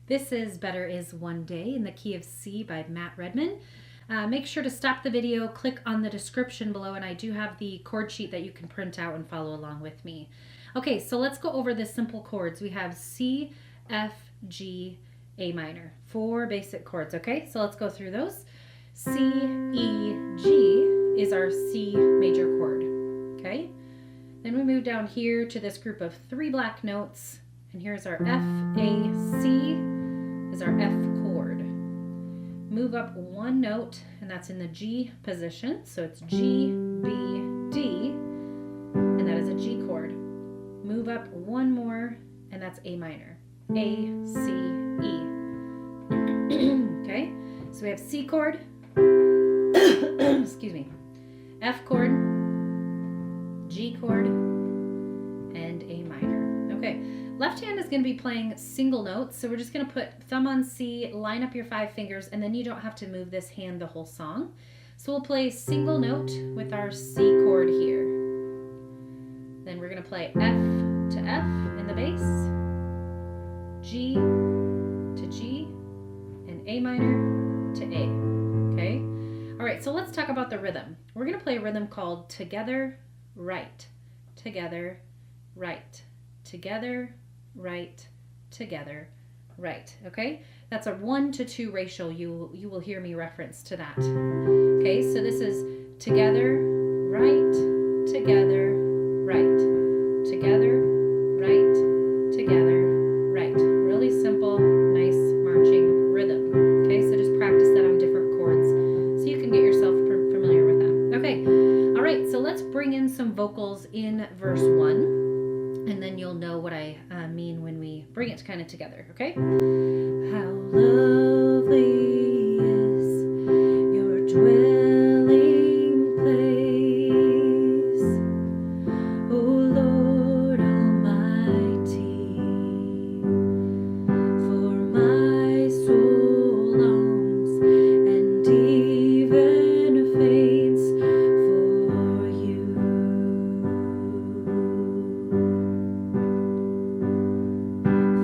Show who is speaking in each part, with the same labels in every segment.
Speaker 1: This is Better Is One Day in the key of C by Redman. Make sure to stop the video, click on the description below, and I do have the chord sheet that you can print out and follow along with me. Okay, so let's go over the simple chords. We have C, F, G, A minor. 4 basic chords, okay? So let's go through those. C, E, G is our C major chord, okay? Then we move down here to this group of 3 black notes, and here's our F, A, C is our F chord. Move up 1 note, and that's in the G position, so it's G, B, D, and that is a G chord. Move up 1 more, and that's A minor, A, C, E. Okay, so we have C chord, excuse me, F chord, G chord, and A minor. Okay, left hand is going to be playing single notes, so we're just going to put thumb on C, line up your 5 fingers, and then you don't have to move this hand the whole song. So we'll play single note with our C chord here. Then we're going to play F to F in the bass, G to G, and A minor to A. Okay? All right, so let's talk about the rhythm. We're going to play a rhythm called together, right, together, right, together, right, together, right. Okay? That's a 1 to 2 ratio. You will hear me reference to that. Okay, so this is together, right, together, right, together, right, together, right. Really simple, nice marching rhythm. Okay, so just practice that on different chords so you can get yourself familiar with that. Okay, all right, so let's bring in some vocals in verse 1, and then you'll know what I mean when we bring it kind of together, okay? How lovely is your dwelling place, O Lord Almighty, for my soul longs and even faints for you.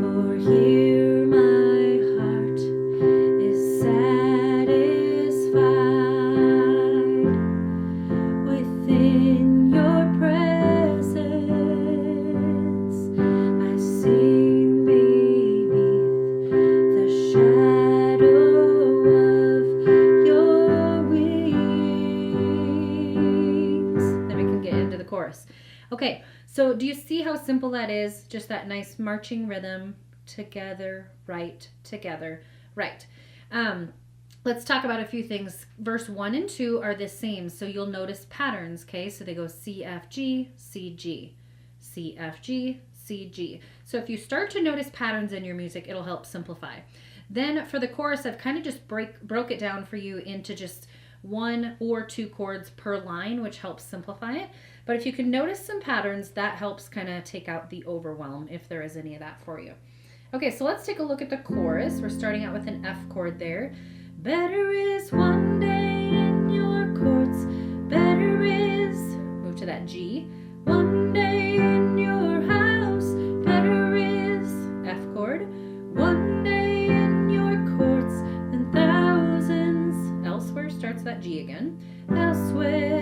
Speaker 1: For here my heart is satisfied within your presence. I sing beneath the shadow of your wings. Then we can get into the chorus. Okay, so do you see how simple that is? Just that nice marching rhythm. Together, right, together, right. Let's talk about a few things. Verse 1 and 2 are the same, so you'll notice patterns, okay? So they go C, F, G, C, G, C, F, G, C, G. So if you start to notice patterns in your music, it'll help simplify. Then for the chorus, I've kind of just broke it down for you into just 1 or 2 chords per line, which helps simplify it. But if you can notice some patterns, that helps kind of take out the overwhelm if there is any of that for you. Okay, so let's take a look at the chorus. We're starting out with an F chord there. Better is one day in your courts. Better is, move to that G. One day in your house. Better is, F chord. One day in your courts than thousands. Elsewhere starts that G again. Elsewhere.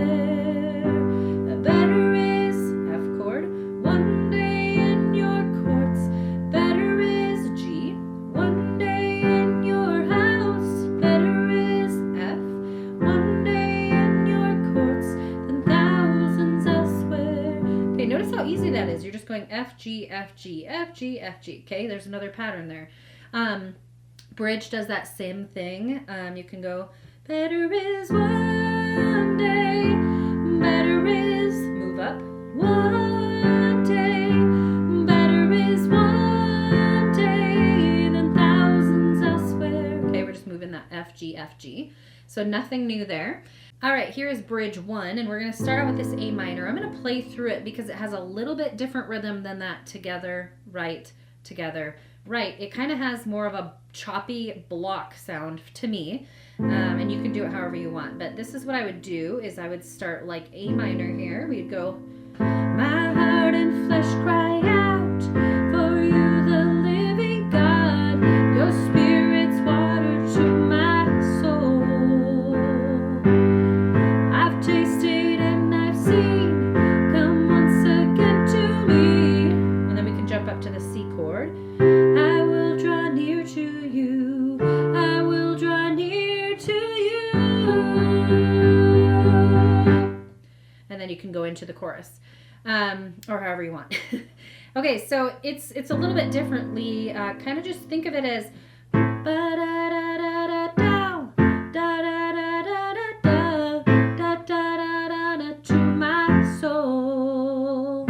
Speaker 1: Better is, F chord. One day in your courts. Better is G. One day in your house. Better is F. One day in your courts than thousands elsewhere. Okay, notice how easy that is. You're just going F, G, F, G, F, G, F, G. Okay, there's another pattern there. Bridge does that same thing. You can go, better is one day. Better is, move up. One day. Better is one day than thousands elsewhere. Okay, we're just moving that F, G, F, G. So nothing new there. All right, here is bridge 1, and we're going to start out with this A minor. I'm going to play through it because it has a little bit different rhythm than that together, right, together, right. It kind of has more of a choppy block sound to me, and you can do it however you want. But this is what I would do, is I would start like A minor here. We'd go, my heart and flesh cry out for you, the living God. Your you can go into the chorus, or however you want. Okay, so it's a little bit differently. Kind of just think of it as to my soul.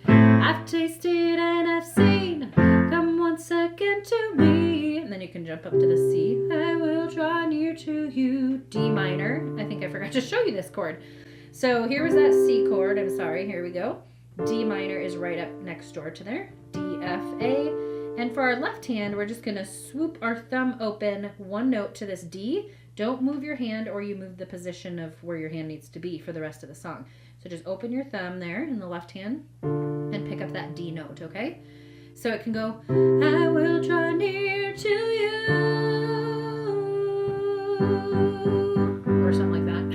Speaker 1: I've tasted and I've seen. Come once again to me. And then you can jump up to the C. I will draw near to you. D minor. I think I forgot to show you this chord. So here was that C chord. I'm sorry. Here we go. D minor is right up next door to there. D, F, A. And for our left hand, we're just going to swoop our thumb open one note to this D. Don't move your hand, or you move the position of where your hand needs to be for the rest of the song. So just open your thumb there in the left hand and pick up that D note, okay? So it can go, I will draw near to you, or something like that.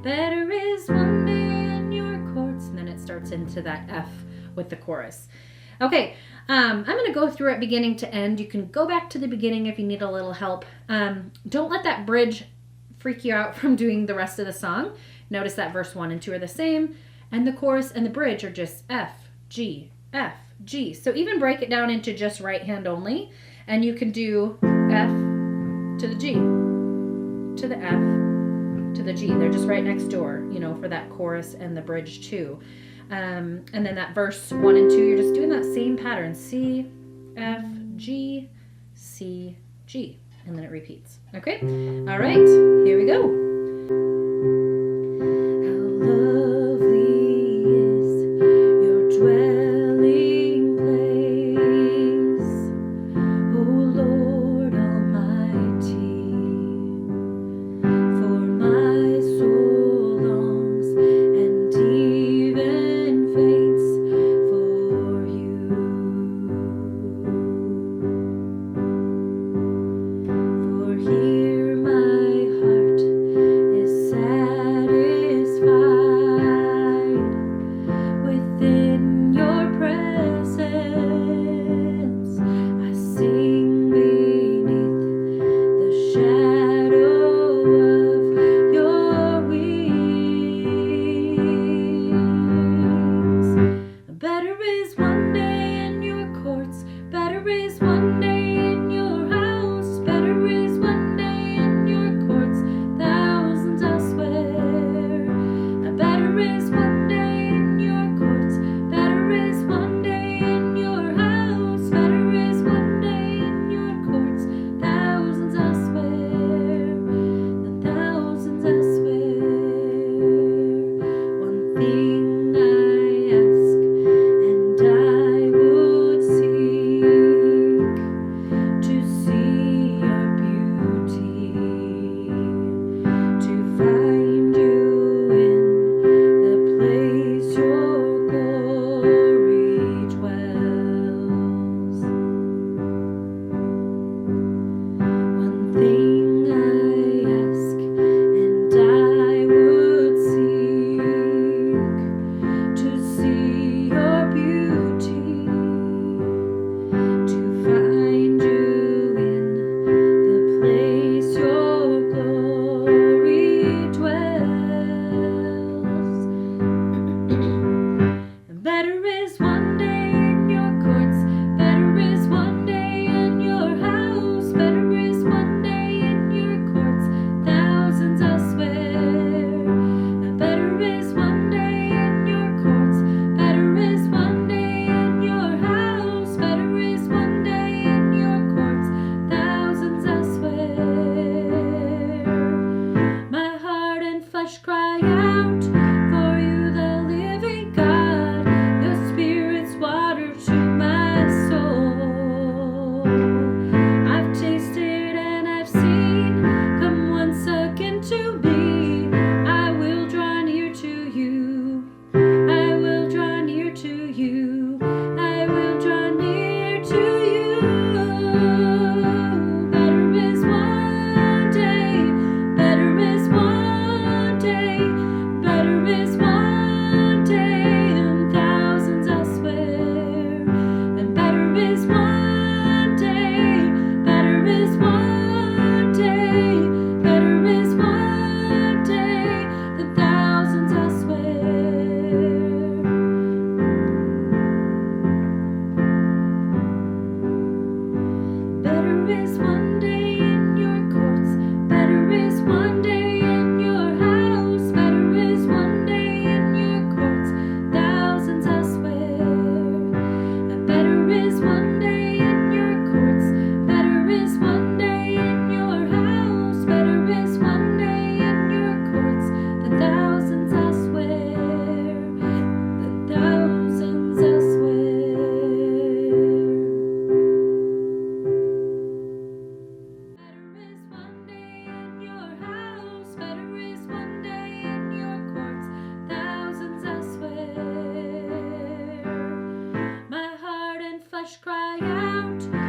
Speaker 1: Better is one day in your courts. And then it starts into that F with the chorus. Okay, I'm going to go through it beginning to end. You can go back to the beginning if you need a little help. Don't let that bridge freak you out from doing the rest of the song. Notice that verse 1 and 2 are the same, and the chorus and the bridge are just F, G, F, G. So even break it down into just right hand only, and you can do F to the G, to the F, to the G. They're just right next door, you know, for that chorus and the bridge too. And then that verse 1 and 2, you're just doing that same pattern. C, F, G, C, G. And then it repeats. Okay? All right. Here we go. How lovely is your dwelling place, O Lord Almighty. For my soul longs and even faints for you. For here my heart is one day in your courts. Better is one day in your house. Better is one day in your courts. Thousands elsewhere. Better is one day in your courts. Better is one day in your house. Better is one day in your courts than thousands elsewhere. Than thousands elsewhere. Better is one day in your house. Better is one day in your courts. Thousands elsewhere. My heart and flesh cry out.